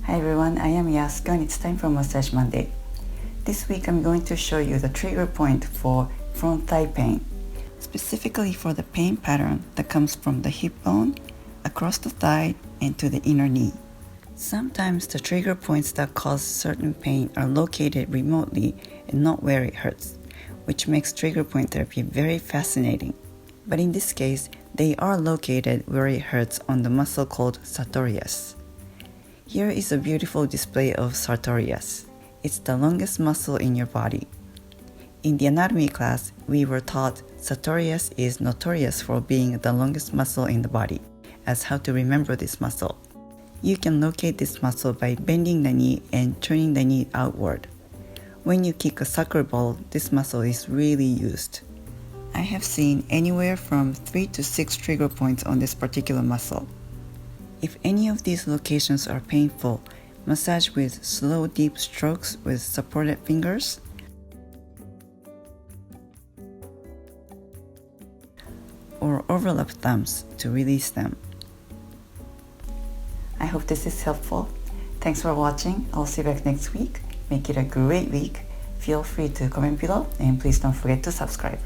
Hi everyone, I am Yasuko and it's time for Massage Monday. This week I'm going to show you the trigger point for front thigh pain, specifically for the pain pattern that comes from the hip bone, across the thigh, and to the inner knee. Sometimes the trigger points that cause certain pain are located remotely and not where it hurts, which makes trigger point therapy very fascinating. But in this case, they are located where it hurts on the muscle called Sartorius. Here is a beautiful display of Sartorius. It's the longest muscle in your body. In the anatomy class, we were taught Sartorius is notorious for being the longest muscle in the body, as how to remember this muscle. You can locate this muscle by bending the knee and turning the knee outward. When you kick a soccer ball, this muscle is really used. I have seen anywhere from 3 to 6 trigger points on this particular muscle. If any of these locations are painful, massage with slow deep strokes with supported fingers, or overlap thumbs to release them. I hope this is helpful. Thanks for watching. I'll see you back next week. Make it a great week. Feel free to comment below and please don't forget to subscribe.